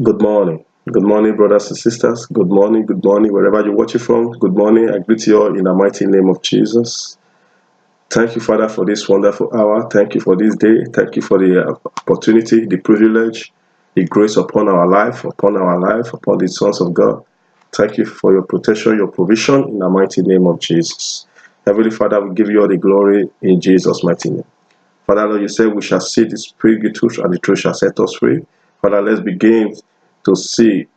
Good morning. Good morning, brothers and sisters. Good morning, wherever you're watching from. Good morning. I greet you all in the mighty name of Jesus. Thank you, Father, for this wonderful hour. Thank you for this day. Thank you for the opportunity, the privilege, the grace upon our life, upon the sons of God. Thank you for your protection, your provision in the mighty name of Jesus. Heavenly Father, we give you all the glory in Jesus' mighty name. Father, Lord, you said we shall see the spirit, the truth, and the truth shall set us free. Father, let's begin to speak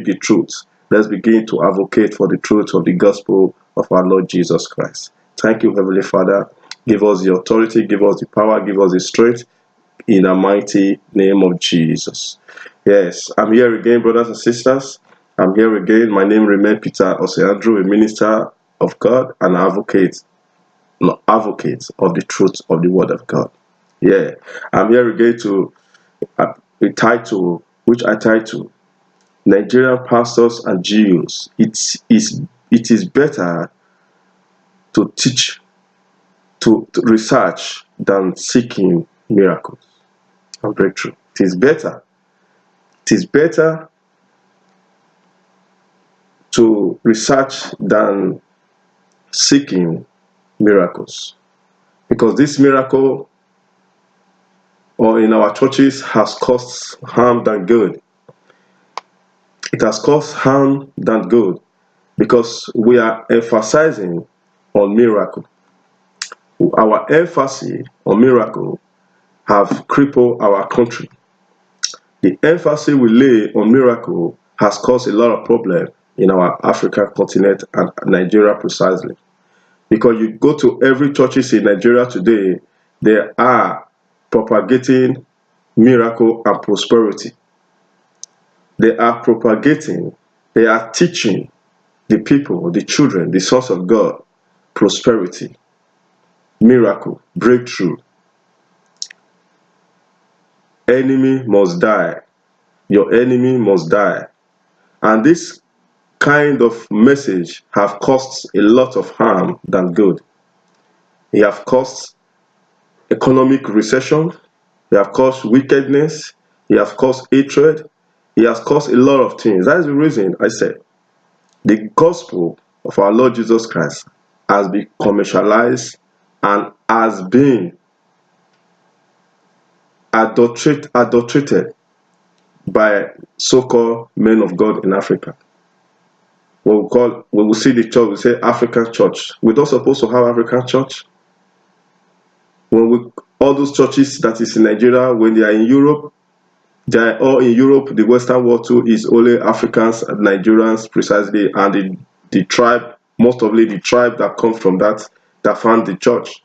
the truth. Let's begin to advocate for the truth of the gospel of our Lord Jesus Christ. Thank you, Heavenly Father. Give us the authority, give us the power, give us the strength in the mighty name of Jesus. Yes, I'm here again, brothers and sisters. I'm here again. My name remains Peter Oseandru, a minister of God and advocate of the truth of the word of God. Yeah, I'm here again to a title which I title Nigerian pastors and Jews. It is better to teach to research than seeking miracles and breakthrough. It is better. It is better to research than seeking miracles, because this miracle or in our churches has caused harm than good. It has caused harm than good because we are emphasizing on miracle. Our emphasis on miracle have crippled our country. The emphasis we lay on miracle has caused a lot of problem in our African continent and Nigeria precisely. Because you go to every churches in Nigeria today, they are propagating miracle and prosperity. They are propagating, they are teaching the people, the children, the sons of God, prosperity, miracle, breakthrough. Enemy must die. Your enemy must die. And this kind of message have caused a lot of harm than good. It have caused economic recession. It have caused wickedness. It have caused hatred. It has caused a lot of things. That is the reason I said the gospel of our Lord Jesus Christ has been commercialized and has been adulterated by so-called men of God in Africa. When we see the church, we say African church. We're not supposed to have African church. When we all those churches that is in Nigeria, when they are in Europe, they are all in Europe. The Western world too is only Africans and Nigerians precisely, and the tribe, most of the tribe that come from that found the church.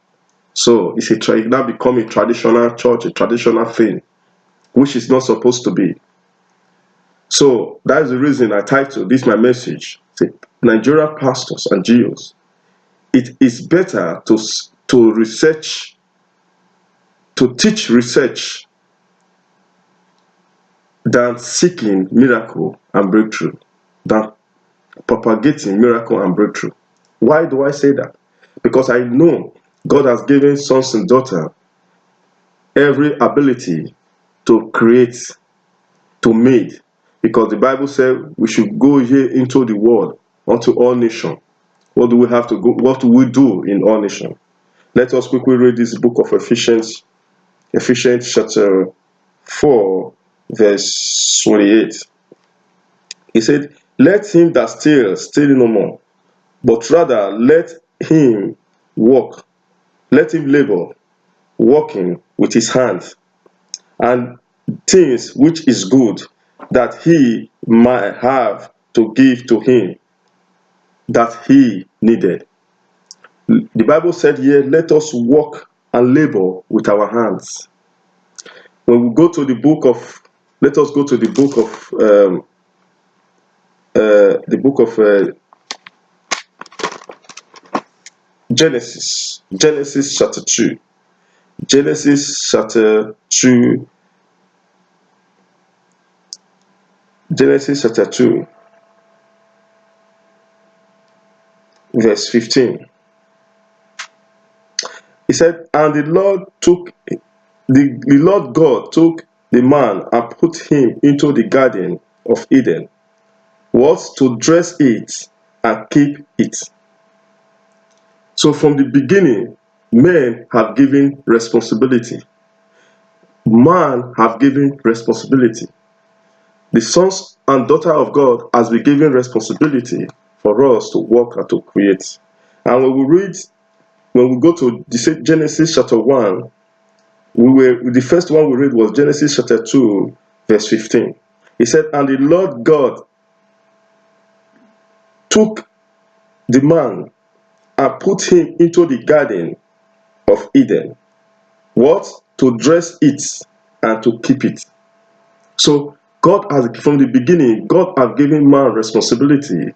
So it now become a traditional church, a traditional thing, which is not supposed to be. So that's the reason I titled this my message. Say, Nigerian pastors and GEOs. It is better to research, to teach research than seeking miracle and breakthrough, than propagating miracle and breakthrough. Why do I say that? Because I know God has given sons and daughters every ability to create, to make. Because the Bible said we should go here into the world, unto all nations. What do we have to go? What do we do in all nations? Let us quickly read this book of Ephesians, Ephesians chapter 4, verse 28. He said, let him that steal no more, but rather let him work, let him labor, working with his hands, and things which is good, that he might have to give to him that he needed. The Bible said here, let us work and labor with our hands. When we go to the book of, let us go to the book of Genesis, Genesis chapter 2. Genesis chapter 2, Genesis chapter 2, verse 15. He said, and the Lord God took the man and put him into the garden of Eden was to dress it and keep it. So from the beginning, men have given responsibility. Man have given responsibility. The sons and daughter of God has been given responsibility for us to work and to create. And when we go to Genesis chapter 1, the first one we read was Genesis chapter 2, verse 15. He said, and the Lord God took the man and put him into the garden of Eden. What? To dress it and to keep it. So God has, from the beginning, God has given man responsibility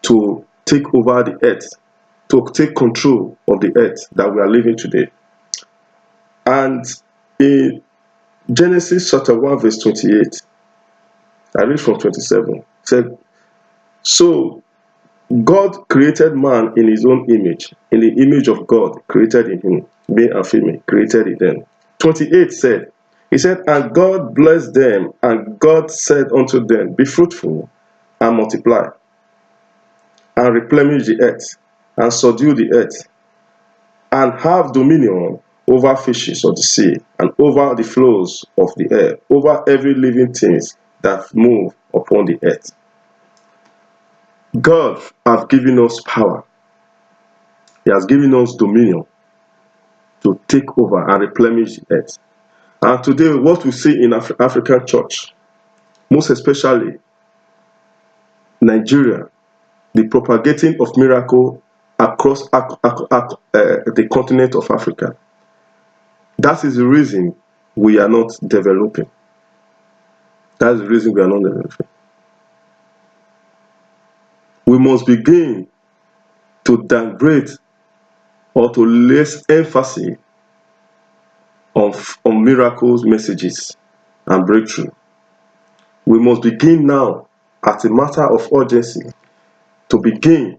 to take over the earth, to take control of the earth that we are living today. And in Genesis chapter 1, verse 28, I read from 27, it said, so God created man in his own image. In the image of God, created in him, male and female, created in them. 28 said, he said, and God blessed them, and God said unto them, be fruitful and multiply, and replenish the earth, and subdue the earth, and have dominion over fishes of the sea, and over the flows of the air, over every living thing that move upon the earth. God has given us power. He has given us dominion to take over and replenish the earth. And today, what we see in African church, most especially Nigeria, the propagating of miracle across the continent of Africa. That is the reason we are not developing. That's the reason we are not developing. We must begin to downgrade or to less emphasis on miracles, messages, and breakthrough. We must begin now, as a matter of urgency, to begin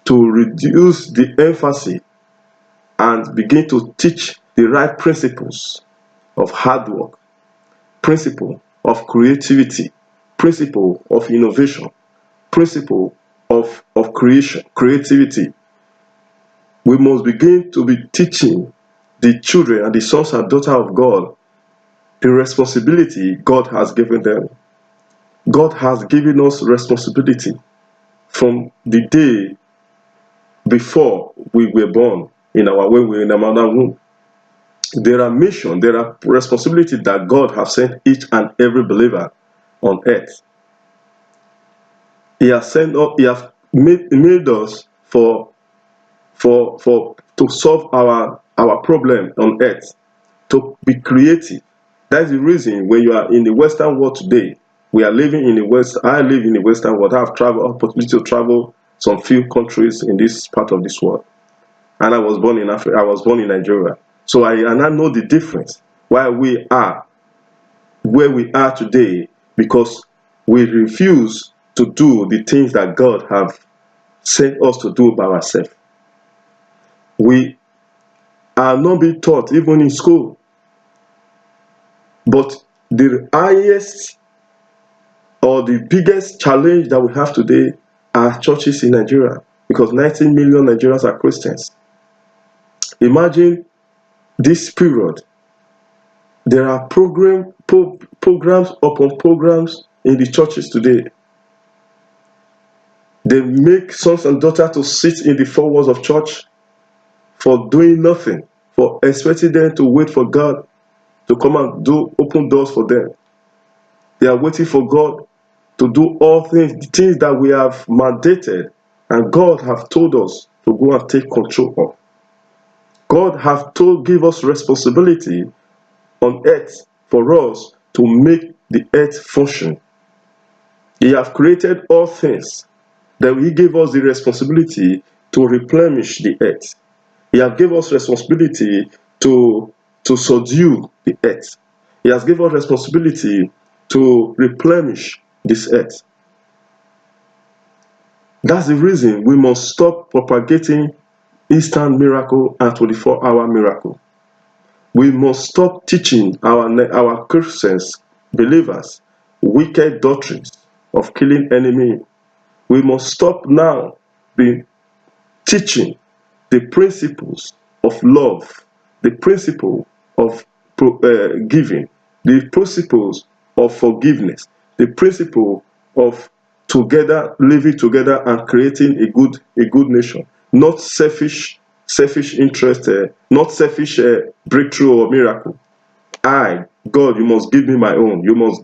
to reduce the emphasis and begin to teach the right principles of hard work, principle of creativity, principle of innovation, principle of creativity. We must begin to be teaching the children and the sons and daughters of God the responsibility God has given them. God has given us responsibility from the day before we were born when we were in our mother womb. There are missions, there are responsibilities that God has sent each and every believer on earth. He has sent us, He has made us to solve our problem on earth, to be creative. That's the reason when you are in the Western world today, we are living in the West. I live in the Western world. I have opportunity to travel some few countries in this part of this world. And I was born in Africa. I was born in Nigeria. So I know the difference why we are where we are today, because we refuse to do the things that God have sent us to do by ourselves. We are not being taught even in school. But the highest or the biggest challenge that we have today are churches in Nigeria, because 19 million Nigerians are Christians. Imagine this period. There are programs upon programs in the churches today. They make sons and daughters to sit in the four walls of church for doing nothing, for expecting them to wait for God to come and open doors for them. They are waiting for God to do all things, the things that we have mandated and God have told us to go and take control of. God have give us responsibility on earth for us to make the earth function. He have created all things. Then He gave us the responsibility to replenish the earth. He has given us responsibility to subdue the earth. He has given us responsibility to replenish this earth. That's the reason we must stop propagating instant miracle and 24-hour miracle. We must stop teaching our Christians, believers, wicked doctrines of killing enemy. We must stop now be teaching the principles of love, the principle of giving, the principles of forgiveness, the principle of together living together and creating a good nation. Not selfish interest, not selfish breakthrough or miracle. God, you must give me my own. You must.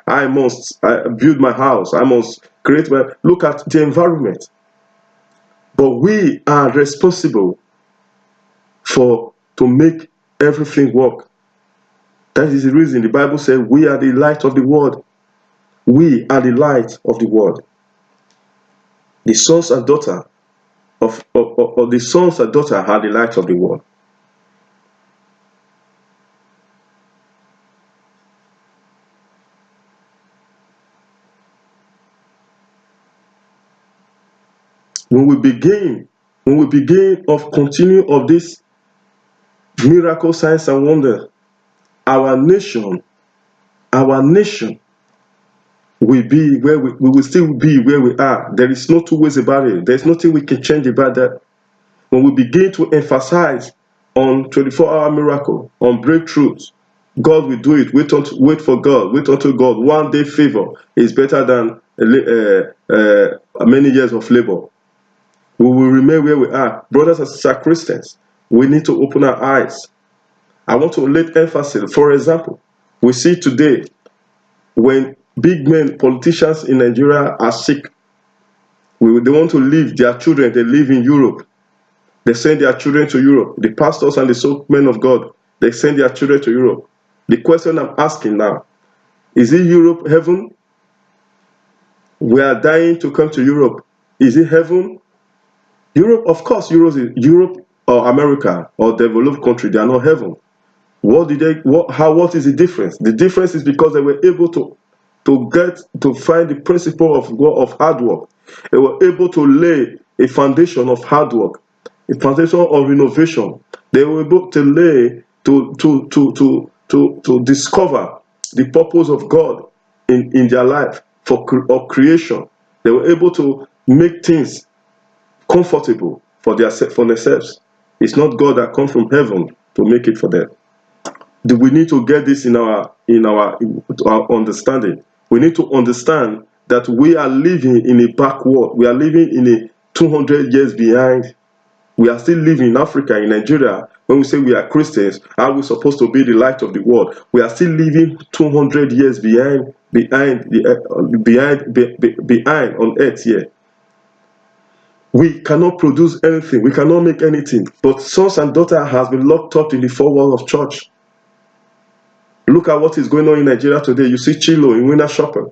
I must build my house. I must create my. Look at the environment. But we are responsible to make everything work. That is the reason the Bible says we are the light of the world. We are the light of the world. The sons and daughters of the sons and daughters are the light of the world. When we begin of continue of this miracle, signs and wonder, our nation will be where we will still be where we are. There is no two ways about it. There's nothing we can change about that. When we begin to emphasize on 24-hour miracle, on breakthroughs, God will do it. Wait for God. Wait until God. One day favor is better than many years of labor. We will remain where we are. Brothers and sisters, Christians, we need to open our eyes. I want to lay emphasis. For example, we see today when big men, politicians in Nigeria are sick, they want to leave their children. They live in Europe. They send their children to Europe. The pastors and the so men of God, they send their children to Europe. The question I'm asking now, is it Europe heaven? We are dying to come to Europe. Is it heaven? Europe, of course, Europe or America or developed country, they are not heaven. What is the difference? The difference is because they were able to find the principle of hard work. They were able to lay a foundation of hard work, a foundation of innovation. They were able to lay to discover the purpose of God in their life of creation. They were able to make things comfortable for themselves. It's not God that comes from heaven to make it for them. We need to get this in our understanding. We need to understand that we are living in a backward. We are living in a 200 years behind. We are still living in Africa, in Nigeria. When we say we are Christians, are we supposed to be the light of the world? We are still living 200 years behind on earth here. We cannot produce anything. We cannot make anything. But sons and daughters has been locked up in the four walls of church. Look at what is going on in Nigeria today. You see Chilo in Winner Shopping.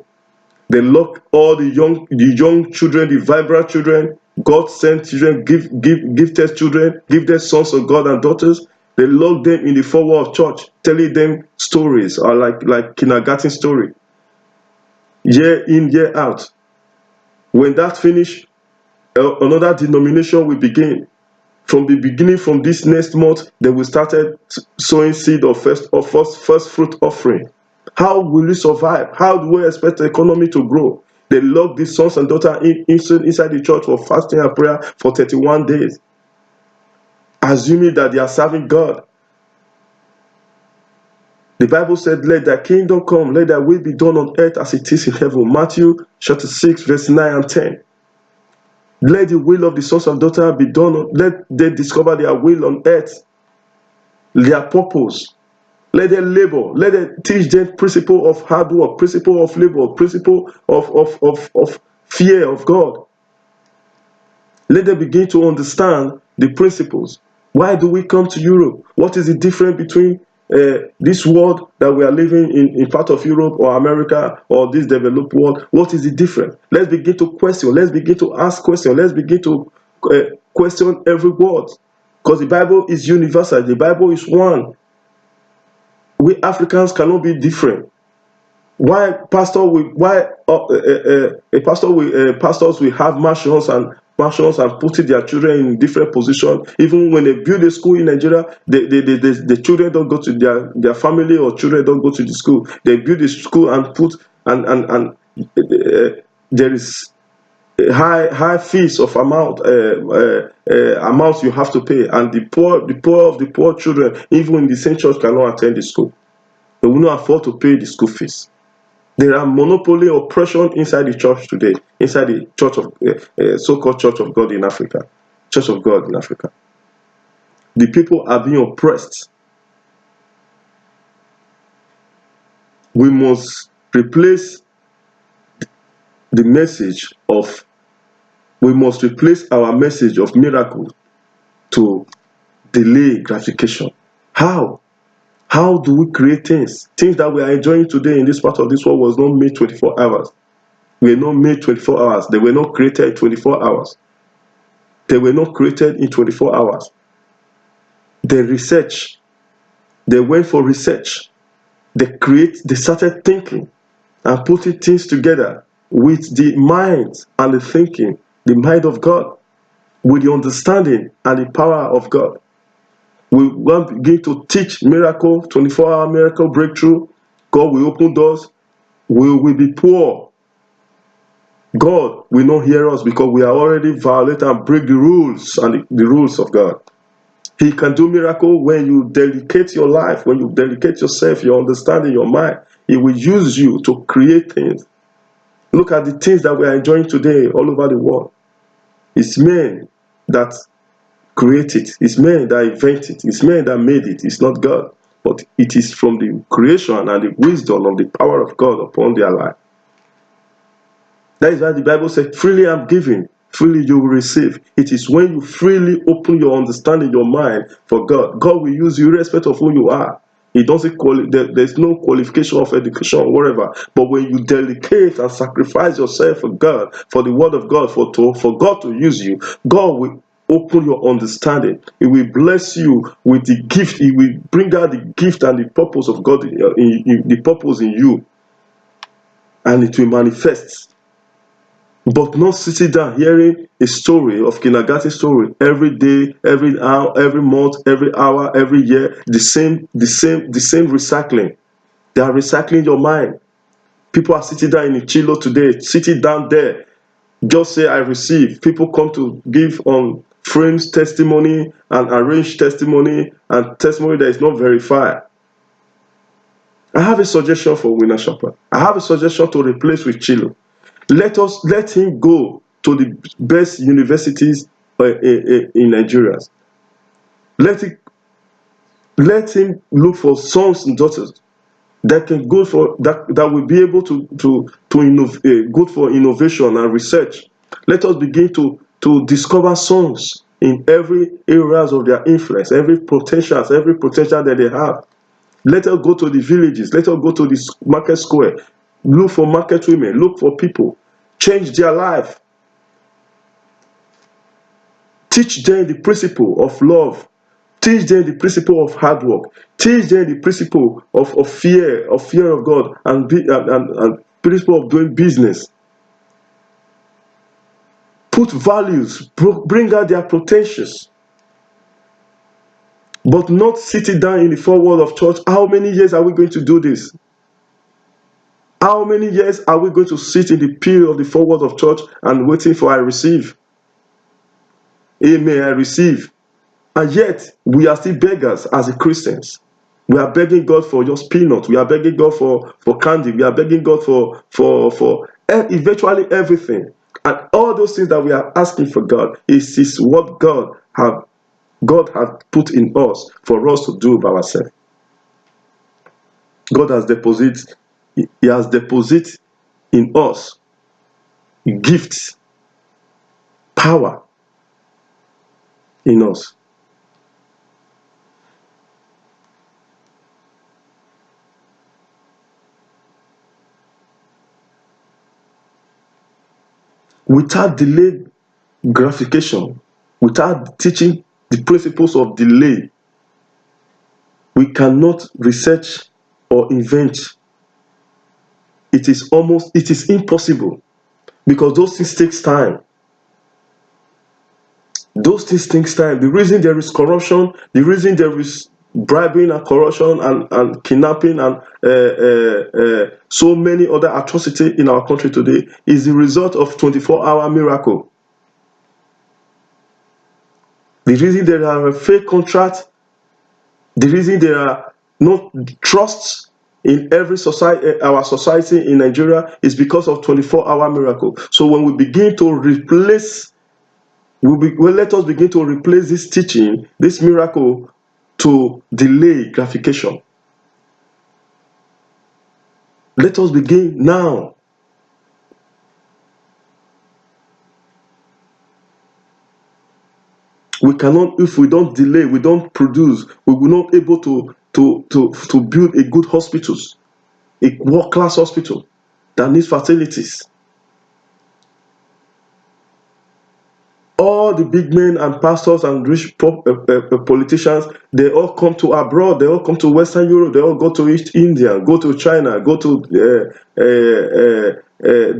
They lock all the young children, the vibrant children, God-sent children, gifted children, gifted sons of God and daughters. They lock them in the four walls of church, telling them stories, or like kindergarten story. Year in, year out. When that finish, another denomination will begin. From the beginning, from this next month, they will start sowing seed of first fruit offering. How will we survive? How do we expect the economy to grow? They lock these sons and daughters inside the church for fasting and prayer for 31 days, assuming that they are serving God. The Bible said, let thy kingdom come, let thy will be done on earth as it is in heaven. Matthew chapter 6, verse 9 and 10. Let the will of the sons and daughters be done. Let them discover their will on earth, their purpose. Let them labor. Let them teach them principle of hard work, principle of labor, principle of fear of God. Let them begin to understand the principles. Why do we come to Europe? What is the difference between this world that we are living in part of Europe or America or this developed world? What is the difference? Let's begin to question. Let's begin to ask questions. Let's begin to question every word. Because the Bible is universal. The Bible is one. We Africans cannot be different. Why pastors will have mansions and fashions and putting their children in different positions. Even when they build a school in Nigeria, the children don't go to their family, or children don't go to the school. They build the school and put and there is high fees of amounts you have to pay, and the poor of the poor children, even in the same church, cannot attend the school. They will not afford to pay the school fees. There are monopoly oppression inside the church today, inside the church of so-called Church of God in Africa. Church of God in Africa. The people are being oppressed. We must replace the message of, we must replace our message of miracle to delay gratification. How? How do we create things? Things that we are enjoying today in this part of this world was not made 24 hours. We were not made 24 hours. They were not created in 24 hours. They were not created in 24 hours. They research. They went for research. They started thinking and putting things together with the mind and the thinking, the mind of God, with the understanding and the power of God. We will begin to teach miracle, 24-hour miracle breakthrough. God will open doors. We will be poor. God will not hear us because we are already violate and break the rules and the rules of God. He can do miracle when you dedicate your life, when you dedicate yourself, your understanding, your mind. He will use you to create things. Look at the things that we are enjoying today all over the world. It's men that create it. It's men that invent it. It's men that made it. It's not God. But it is from the creation and the wisdom of the power of God upon their life. That is why the Bible says, freely I'm giving, freely you will receive. It is when you freely open your understanding, your mind for God. God will use you irrespective of who you are. He doesn't there's no qualification of education or whatever. But when you dedicate and sacrifice yourself for God, for the word of God, for God to use you, God will open your understanding. He will bless you with the gift. He will bring out the gift and the purpose of God in the purpose in you. And it will manifest. But not sitting down hearing a story of kindergarten story every day, every hour, every month, every hour, every year, the same recycling. They are recycling your mind. People are sitting down in a chilo today, sitting down there, just say I receive. People come to give on frames testimony and arrange testimony and testimony that is not verified. I have a suggestion for Winner Shopper. I have a suggestion to replace with Chilo. Let him go to the best universities in Nigeria. Let him look for sons and daughters that can go for that will be able to innovate, good for innovation and research. Let us begin to discover sons in every areas of their influence, every potential that they have. Let us go to the villages. Let us go to the market square. Look for market women. Look for people. Change their life. Teach them the principle of love. Teach them the principle of hard work. Teach them the principle of fear of God and principle of doing business. Put values. Bring out their potentials. But not sitting down in the four walls of church. How many years are we going to do this? How many years are we going to sit in the pew of the four walls of church and waiting for I receive? Amen, I receive. And yet, we are still beggars as a Christians. We are begging God for just peanuts. We are begging God for candy. We are begging God for eventually everything. And all those things that we are asking for God is what God has put in us for us to do by ourselves. God has deposited, He has deposited in us gifts, power in us. Without delayed gratification, without teaching the principles of delay, we cannot research or invent. It is impossible because those things takes time. Those things takes time. The reason there is corruption, the reason there is bribing and corruption and kidnapping and so many other atrocities in our country today is the result of 24-hour miracle. The reason there are a fake contract, the reason there are no trusts in every society, our society in Nigeria, is because of 24-hour miracle. So when we begin to replace, let us begin to replace this teaching, this miracle, to delay gratification. Let us begin now. We cannot, if we don't delay, we don't produce, we will not able to build a good hospitals, a world-class hospital that needs facilities. All the big men and pastors and rich politicians, they all come to abroad, they all come to Western Europe, they all go to East India, go to China, go to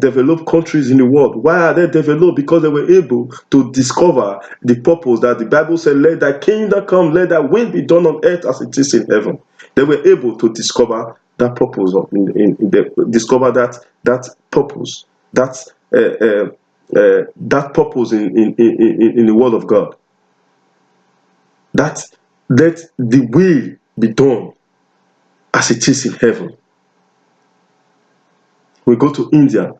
developed countries in the world. Why are they developed? Because they were able to discover the purpose that the Bible said, let thy kingdom come, let thy will be done on earth as it is in heaven. They were able to discover that purpose, discover that purpose, that purpose in the word of God. That let the will be done as it is in heaven. We go to India.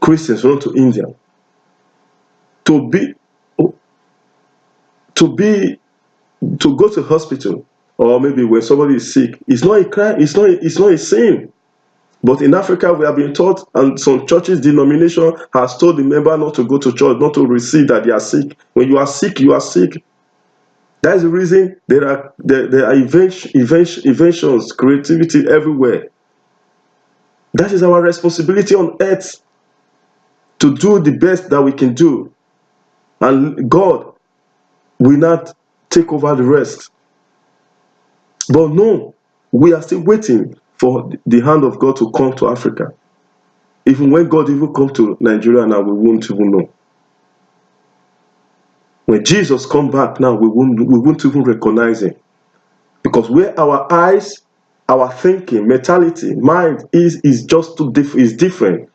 Christians run to India to go to hospital, or maybe when somebody is sick. It's not a crime. It's not a sin. But in Africa, we have been taught, and some churches denomination has told the member not to go to church, not to receive that they are sick. When you are sick, you are sick. That is the reason there are inventions, creativity everywhere. That is our responsibility on earth, to do the best that we can do. And God will not take over the rest. But no, we are still waiting for the hand of God to come to Africa. Even when God even come to Nigeria now, we won't even know. When Jesus come back now, we won't even recognize him. Because where our eyes, our thinking, mentality, mind is just too different.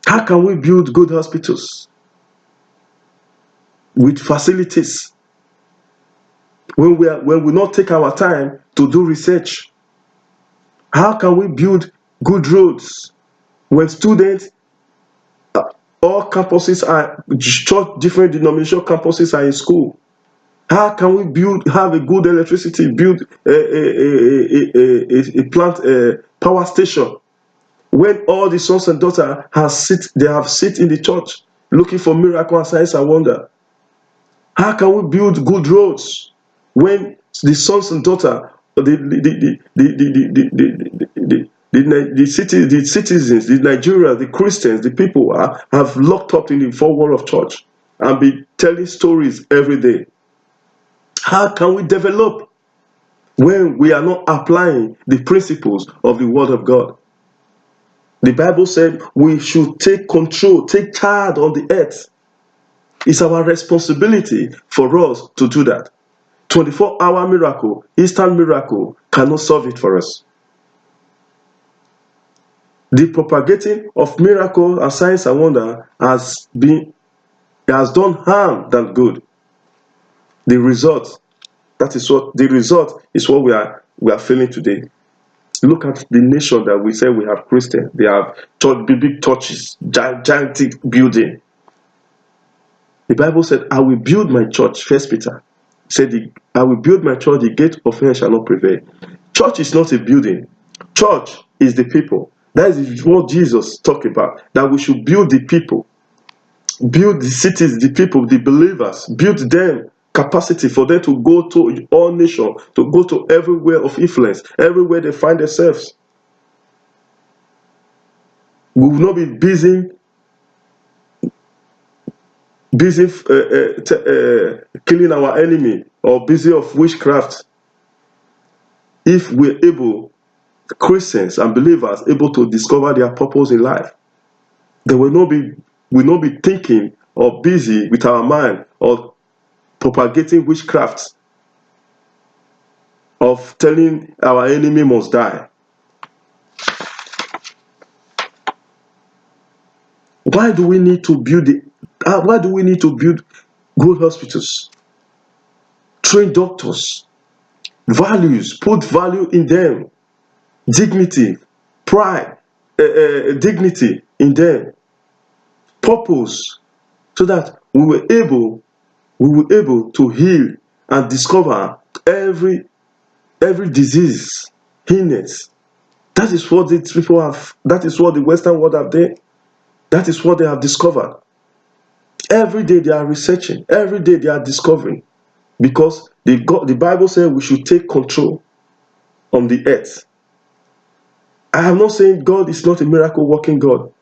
How can we build good hospitals with facilities when we not take our time to do research? How can we build good roads when students, all campuses are, different denominational campuses are in school? How can we have a good electricity, build a plant, power station, when all the sons and daughters have sit in the church looking for miracle and signs and wonder? How can we build good roads when the sons and daughters, the citizens, the Nigerians, the Christians, the people have locked up in the four walls of church and be telling stories every day? How can we develop when we are not applying the principles of the Word of God? The Bible said we should take control, take charge on the earth. It's our responsibility for us to do that. 24-hour miracle, instant miracle cannot solve it for us. The propagating of miracle and signs and wonder has done harm than good. The result is what we are feeling today. Look at the nation that we say we have Christians. They have big churches, gigantic building. The Bible said, I will build my church. First Peter said, I will build my church, the gate of hell shall not prevail. Church is not a building. Church is the people. That is what Jesus talked about, that we should build the people. Build the cities, the people, the believers. Build them capacity for them to go to all nations, to go to everywhere of influence, everywhere they find themselves. We will not be busy killing our enemy or busy of witchcraft. If we're able, Christians and believers, able to discover their purpose in life, there will not be will not be thinking or busy with our mind or propagating witchcraft, of telling our enemy must die. Why do we need to build good hospitals, train doctors, values, put value in them, dignity, pride, dignity in them, purpose, so that we were able to heal and discover every disease, illness. That is what these people have. That is what the Western world have done. That is what they have discovered. Every day they are researching. Every day they are discovering, because the Bible says we should take control on the earth. I am not saying God is not a miracle working God.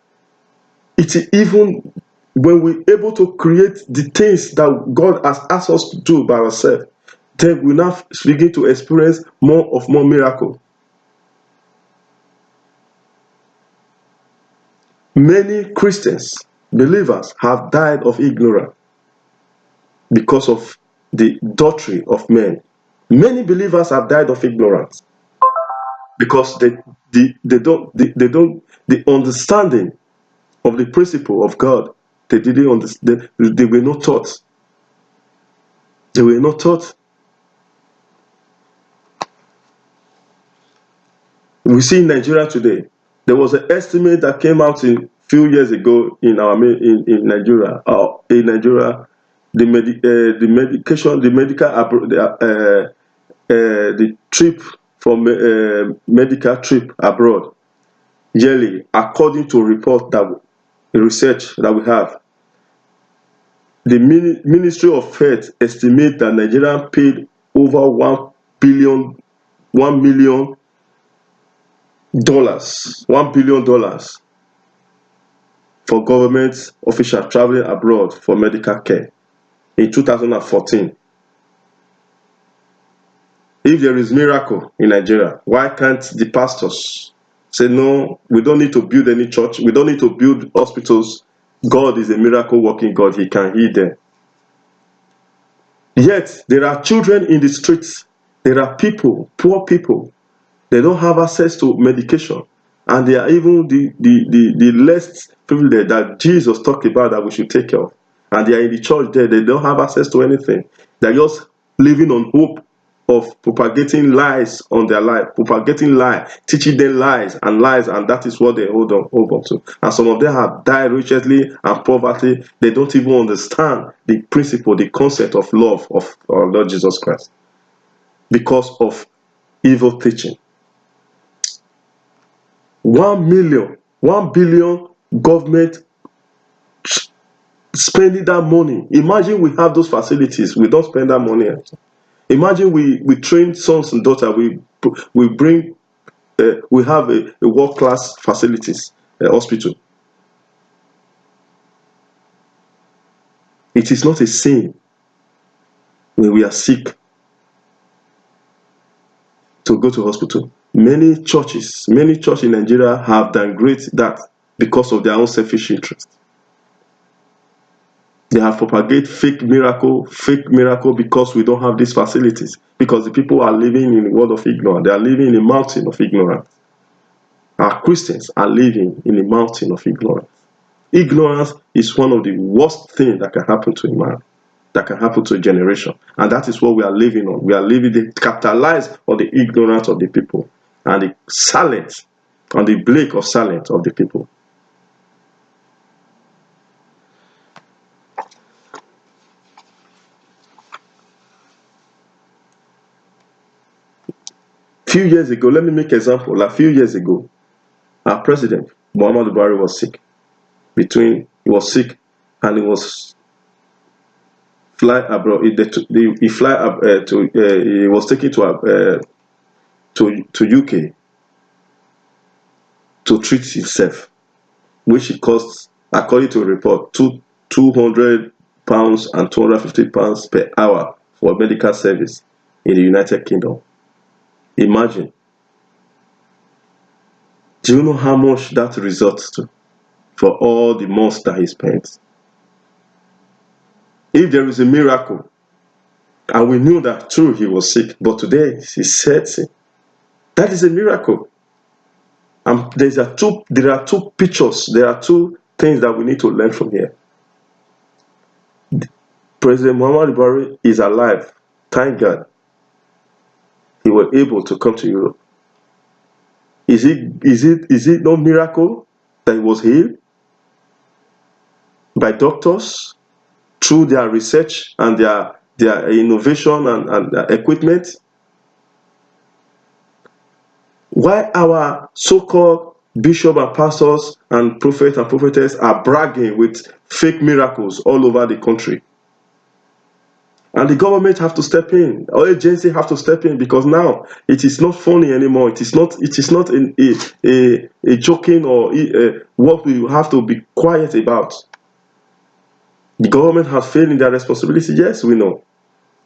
It is even when we're able to create the things that God has asked us to do by ourselves, then we now begin to experience more miracle. Many Christians, believers, have died of ignorance because of the doctrine of men. Many believers have died of ignorance because the understanding of the principle of God, they didn't understand. They were not taught. They were not taught. We see in Nigeria today, there was an estimate that came out a few years ago in Nigeria. The trip for medical trip abroad yearly, according to research that we have, the Ministry of Health estimate that Nigeria paid over $1 million for government officials traveling abroad for medical care in 2014. If there is miracle in Nigeria, why can't the pastors say, no, we don't need to build any church, we don't need to build hospitals, God is a miracle working God, he can heal them. Yet there are children in the streets, there are people, poor people, they don't have access to medication, and they are even the less privileged that Jesus talked about that we should take care of. And they are in the church there, they don't have access to anything. They're just living on hope of propagating lies on their life, propagating lies, teaching them lies, and that is what they hold on to. And some of them have died wretchedly and poverty. They don't even understand the principle, the concept of love of our Lord Jesus Christ because of evil teaching. 1 billion government spending that money. Imagine we have those facilities, we don't spend that money. Imagine we train sons and daughters, we bring we have a world-class facilities, hospital. It is not a sin when we are sick to go to hospital. Many churches in Nigeria have downgraded that because of their own selfish interest. They have propagated fake miracle because we don't have these facilities. Because the people are living in a world of ignorance. They are living in a mountain of ignorance. Our Christians are living in a mountain of ignorance. Ignorance is one of the worst things that can happen to a man, that can happen to a generation. And that is what we are living on. We are living to capitalize on the ignorance of the people and the silence, on the bleak of silence of the people. Few years ago, let me make an example. A few years ago, our president, Muhammadu Buhari, was sick. He was sick and he was fly abroad. He was taken to UK to treat himself, which it cost, according to a report, £200 and £250 per hour for medical service in the United Kingdom. Imagine. Do you know how much that results to? for all the months that he spent. If there is a miracle, and we knew that true, he was sick, but today he's healthy, that is a miracle. And there are two pictures, there are two things that we need to learn from here. President Muhammadu Buhari is alive. Thank God. He was able to come to Europe. Is it no miracle that he was healed by doctors through their research and their innovation and their equipment? Why our so-called bishop and pastors and prophets and prophetess are bragging with fake miracles all over the country? And the government have to step in, or agency have to step in, because now it is not funny anymore. It is not a joking or what we have to be quiet about. The government has failed in their responsibility, yes, we know.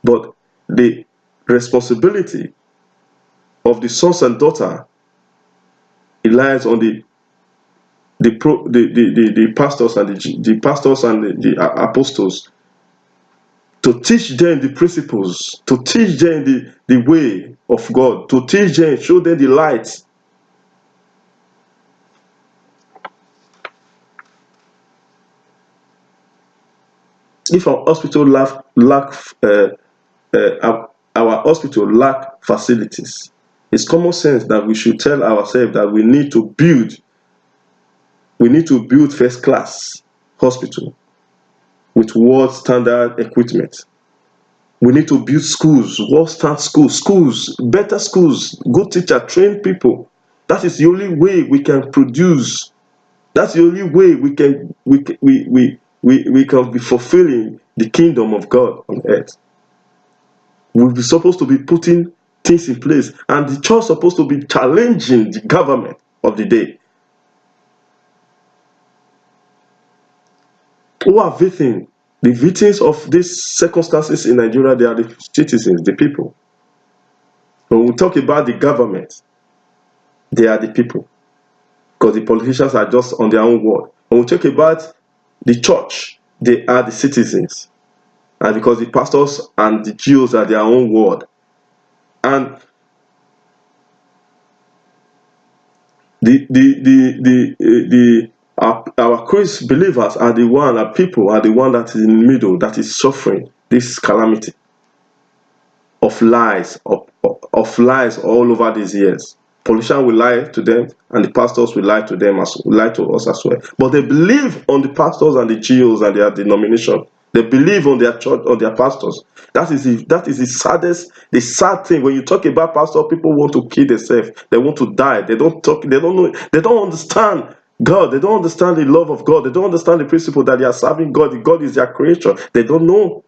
But the responsibility of the sons and daughter, it lies on the pastors and the apostles, to teach them the principles, to teach them the way of God, to teach them, show them the light. If our hospital our hospital lack facilities, it's common sense that we should tell ourselves that we need to build first class hospital with world standard equipment. We need to build schools, world standard schools, better schools, good teacher, train people. That is the only way we can produce. That's the only way we can be fulfilling the kingdom of God on earth. We're supposed to be putting things in place, and the church is supposed to be challenging the government of the day. Who are victims? The victims of these circumstances in Nigeria, they are the citizens, the people. When we talk about the government, they are the people, because the politicians are just on their own word. When we talk about the church, they are the citizens, and because the pastors and the Jews are their own word. And our Christ believers are the one, our people are the one that is in the middle, that is suffering this calamity of lies, of lies all over these years. Politicians will lie to them, and the pastors will lie to them, lie to us as well. But they believe on the pastors and the Jews and their denomination. They believe on their church, on their pastors. That is the sad thing. When you talk about pastor, people want to kill themselves. They want to die. They don't know. They don't understand God. They don't understand the love of God. They don't understand the principle that they are serving God. God is their creator. They don't know.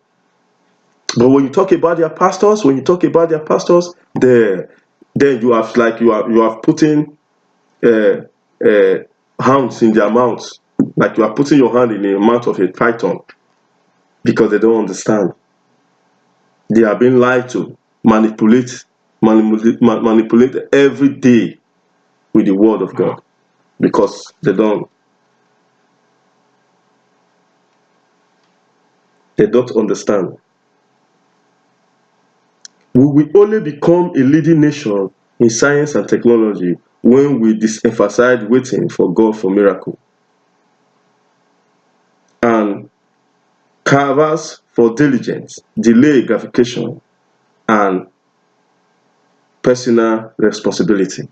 But when you talk about their pastors, then you have putting hands in their mouths, like you are putting your hand in the mouth of a python, because they don't understand. They are being lied to, manipulated every day with the word of God, because they don't understand. We will only become a leading nation in science and technology when we de-emphasize waiting for God for miracle and canvas for diligence, delay gratification, and personal responsibility.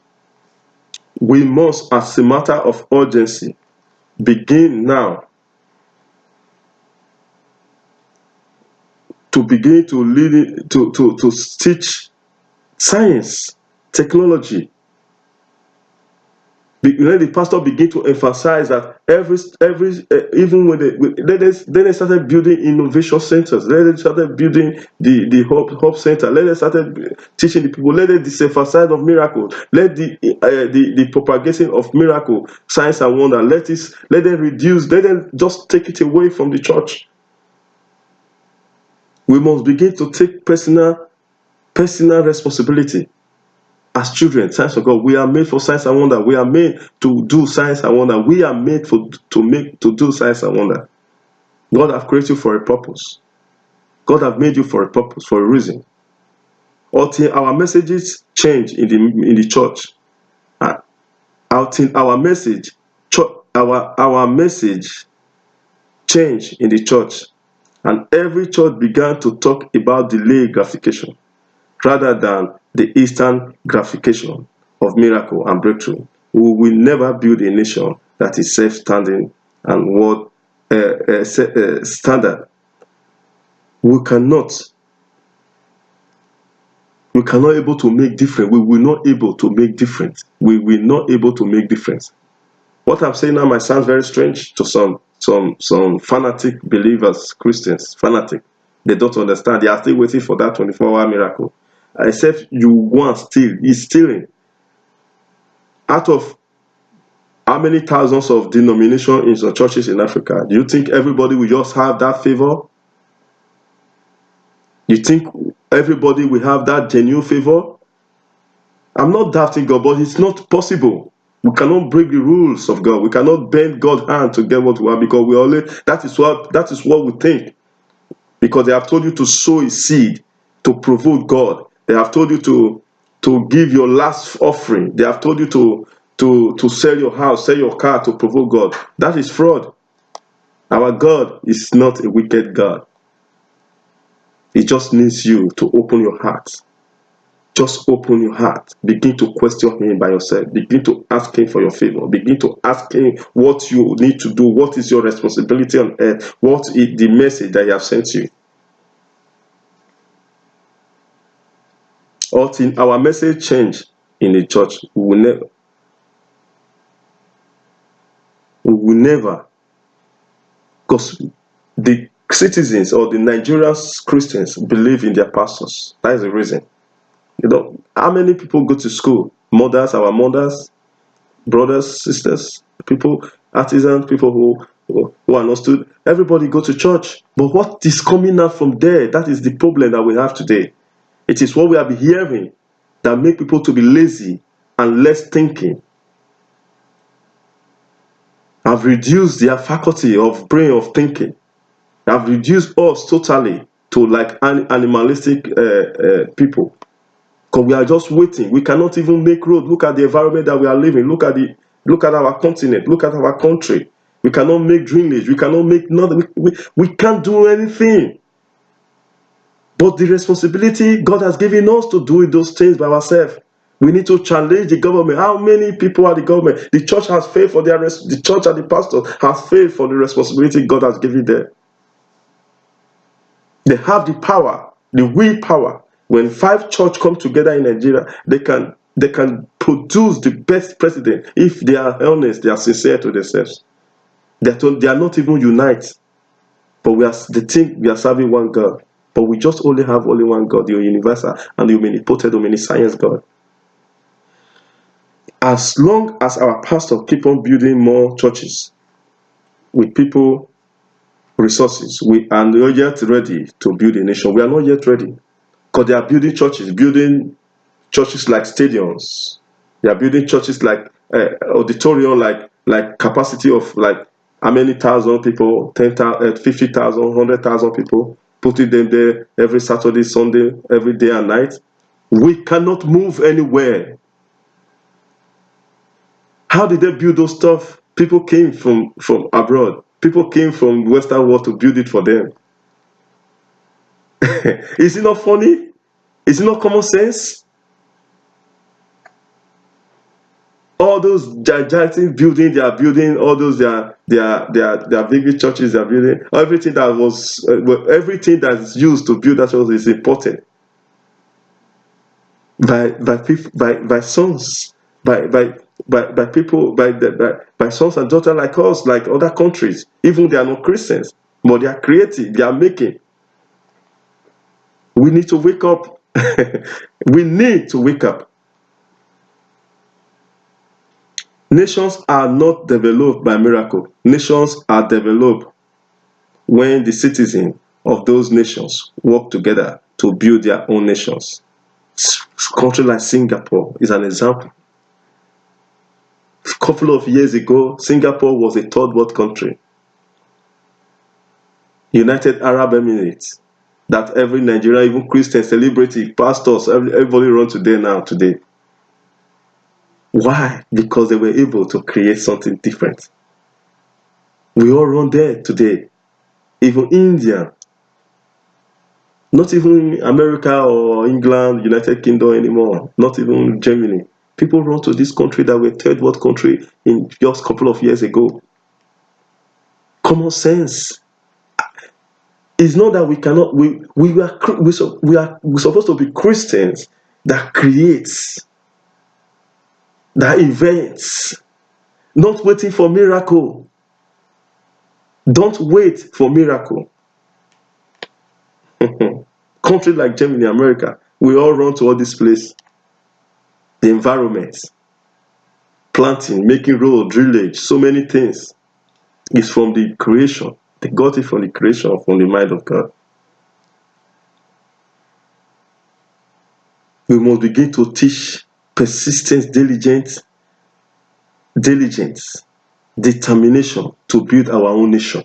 We must, as a matter of urgency, begin now to teach science, technology. Let the pastor begin to emphasize that even when they started building innovation centers, let them started building the hope center, let them started teaching the people, let them de-emphasize of miracles, let the propagation of miracle, signs and wonder, let them reduce, let them just take it away from the church. We must begin to take personal responsibility. As children, signs of God, we are made for signs and wonder. We are made to do signs and wonder. We are made to do signs and wonder. God have created you for a purpose. God have made you for a purpose, for a reason. Until our messages change in the church, until our message change in the church, and every church began to talk about delayed gratification rather than the instant gratification of miracle and breakthrough, we will never build a nation that is self-standing and world standard. We cannot able to make difference. We will not able to make difference. We will not able to make difference. What I'm saying now might sound very strange to some fanatic believers, Christians, fanatic. They don't understand. They are still waiting for that 24-hour miracle. Except you want steal. He's stealing. Out of how many thousands of denominations in some churches in Africa, do you think everybody will just have that favor? You think everybody will have that genuine favor? I'm not doubting God, but it's not possible. We cannot break the rules of God. We cannot bend God's hand to get what we want, because that is what we think. Because they have told you to sow a seed to provoke God. They have told you to give your last offering. They have told you to sell your house, sell your car to provoke God. That is fraud. Our God is not a wicked God. He just needs you to open your heart. Just open your heart. Begin to question him by yourself. Begin to ask him for your favor. Begin to ask him what you need to do. What is your responsibility on earth? What is the message that he has sent you? Until our message change in the church, we will never, because the citizens or the Nigerian Christians believe in their pastors. That is the reason. How many people go to school? Mothers, our mothers, brothers, sisters, people, artisans, people who are not students. Everybody go to church. But what is coming out from there? That is the problem that we have today. It is what we have been hearing that make people to be lazy and less thinking. Have reduced their faculty of brain of thinking. Have reduced us totally to like animalistic people. Because we are just waiting. We cannot even make road. Look at the environment that we are living. Look at our continent. Look at our country. We cannot make drainage. We cannot make nothing. We can't do anything. But the responsibility God has given us to do those things by ourselves. We need to challenge the government. How many people are the government? The church has failed for the church and the pastors have failed for the responsibility God has given them. They have the power, the willpower. When 5 churches come together in Nigeria, they can produce the best president if they are honest, they are sincere to themselves. They are not even united. But they think we are serving one God. But we just only have one God, the universal and the omnipotent, omniscience God. As long as our pastors keep on building more churches with people, resources, we are not yet ready to build a nation. We are not yet ready. Because they are building churches like stadiums. They are building churches like auditorium, like capacity of like how many thousand people, 10,000, 50,000, 100,000 people, putting them there every Saturday, Sunday, every day and night. We cannot move anywhere. How did they build those stuff? People came from abroad. People came from the Western world to build it for them. Is it not funny? Is it not common sense? All those gigantic buildings they are building, all those their big churches they are building, everything that is used to build that church is important by sons, by people, by sons and daughters like us, like other countries. Even they are not Christians, but they are creative. They are making. We need to wake up. We need to wake up. Nations are not developed by miracle. Nations are developed when the citizens of those nations work together to build their own nations. Country like Singapore is an example. A couple of years ago, Singapore was a third world country. United Arab Emirates, that every Nigerian, even Christian, celebrity, pastors, everybody run to there now today. Why? Because they were able to create something different. We all run there today. Even India, not even America or England, United Kingdom anymore, not even Germany. People run to this country that were third world country in just a couple of years ago. Common sense. It's not that we cannot. We're supposed to be Christians that creates, that invents, not waiting for miracle. Don't wait for miracle. Countries like Germany, America, we all run to all this place. The environment, planting, making road, drillage, so many things is from the creation. They got it from the creation, from the mind of God. We must begin to teach persistence, diligence, determination to build our own nation.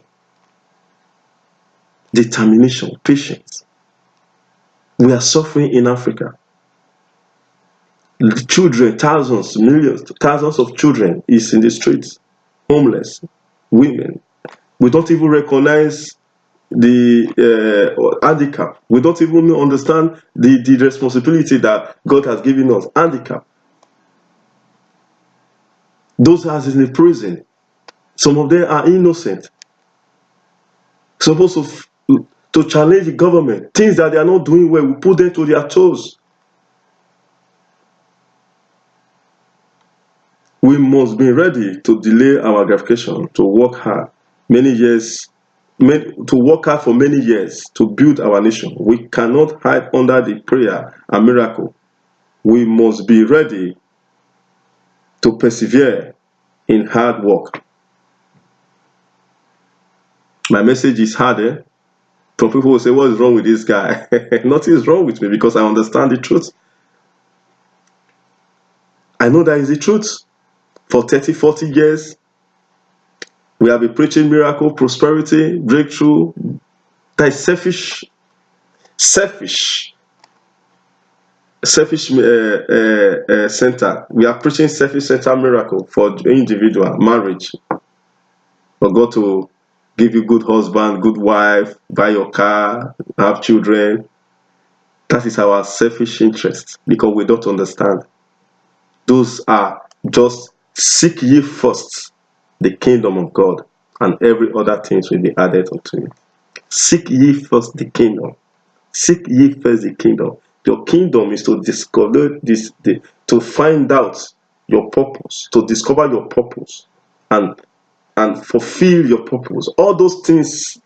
Determination, patience. We are suffering in Africa. The children, thousands, millions, thousands of children is in the streets, homeless, women. We don't even recognize the handicap. We don't even understand the responsibility that God has given us. Handicap. Those who are in the prison, some of them are innocent. Supposed to challenge the government. Things that they are not doing well, we put them to their toes. We must be ready to delay our gratification, to work hard to work hard for many years to build our nation. We cannot hide under the prayer and miracle. We must be ready to persevere in hard work. My message is harder. Some people will say, what is wrong with this guy? Nothing is wrong with me because I understand the truth. I know that is the truth. For 30, 40 years, we have been preaching miracle, prosperity, breakthrough. That is selfish center. We are preaching selfish center miracle for individual marriage, for God to give you good husband, good wife, buy your car, have children. That is our selfish interest because we don't understand. Those are just seek ye first the kingdom of God, and every other things will be added unto you. Seek ye first the kingdom. Seek ye first the kingdom. Your kingdom is to discover this, to find out your purpose, to discover your purpose, and fulfill your purpose. All those things,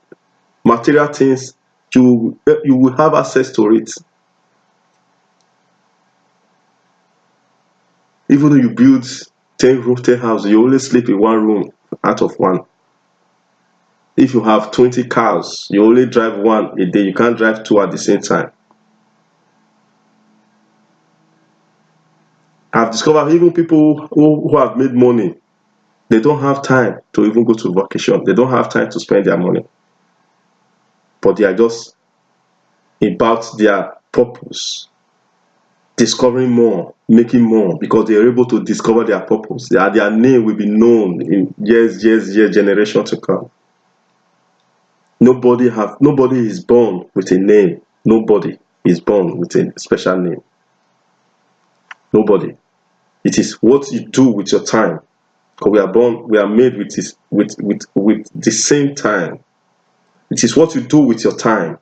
material things, you will have access to it. Even though you build 10 room, 10 houses, you only sleep in one room out of one. If you have 20 cars, you only drive one a day. You can't drive two at the same time. I've discovered even people who have made money, they don't have time to even go to vacation. They don't have time to spend their money. But they are just about their purpose, discovering more, making more, because they are able to discover their purpose. Their name will be known in years, generation to come. Nobody is born with a name. Nobody is born with a special name. Nobody. It is what you do with your time. Because we are made with the same time. It is what you do with your time.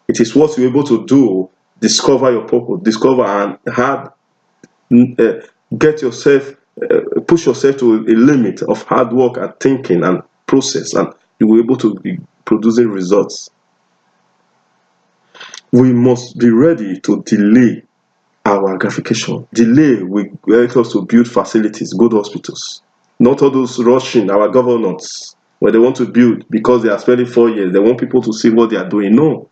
It is what you're able to do, discover your purpose, discover and get yourself, push yourself to a limit of hard work and thinking and process, and you will be able to be producing results. We must be ready to delay our gratification. Delay will help us to build facilities, good hospitals. Not all those rushing, our governors, where they want to build because they are spending 4 years. They want people to see what they are doing. No.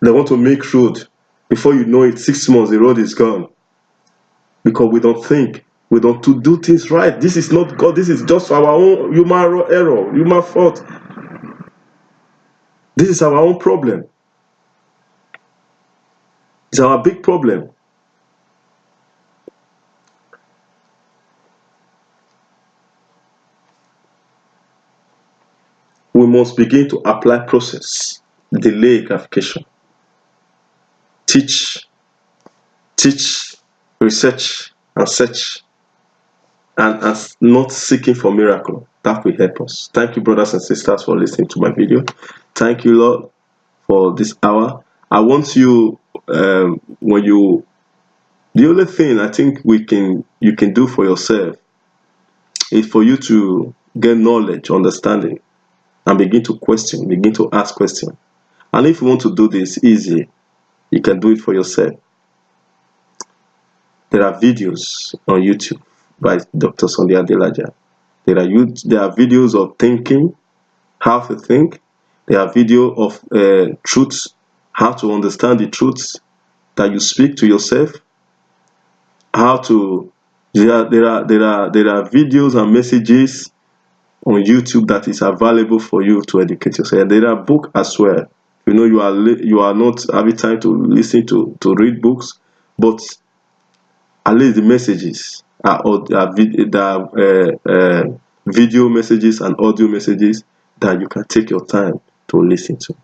They want to make road Before you know it, 6 months, the road is gone. Because we don't think, we don't do things right. This is not God. This is just our own human error, human fault. This is our own problem. It's our big problem. We must begin to apply process, delay gratification, teach, research, and search, and not seeking for miracle. That will help us. Thank you, brothers and sisters, for listening to my video. Thank you, Lord, for this hour. I want you, the only thing I think you can do for yourself is for you to get knowledge, understanding, and begin to question, begin to ask questions. And if you want to do this easy, you can do it for yourself. There are videos on YouTube by Dr. Sunday Adelaja. There are videos of thinking, how to think. There are videos of truths, how to understand the truths that you speak to yourself. There are videos and messages on YouTube that is available for you to educate yourself. And there are books as well. You know, you are not having time to listen to read books, but at least the messages video messages and audio messages that you can take your time to listen to.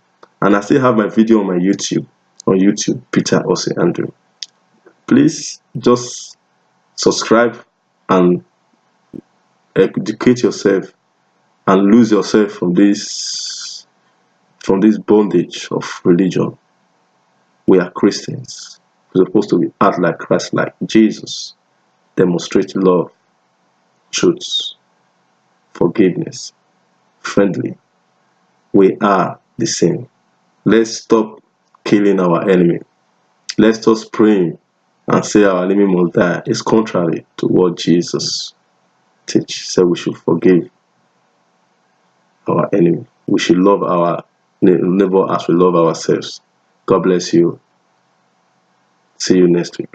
And I still have my video on my YouTube, Peter Ose Andrew. Please just subscribe and educate yourself and lose yourself from this bondage of religion. We are Christians. We're supposed to act like Christ, like Jesus, demonstrate love, truth, forgiveness, friendly. We are the same. Let's stop killing our enemy. Let's stop praying and say our enemy must die. It's contrary to what Jesus teach. So we should forgive our enemy. We should love our neighbor as we love ourselves. God bless you. See you next week.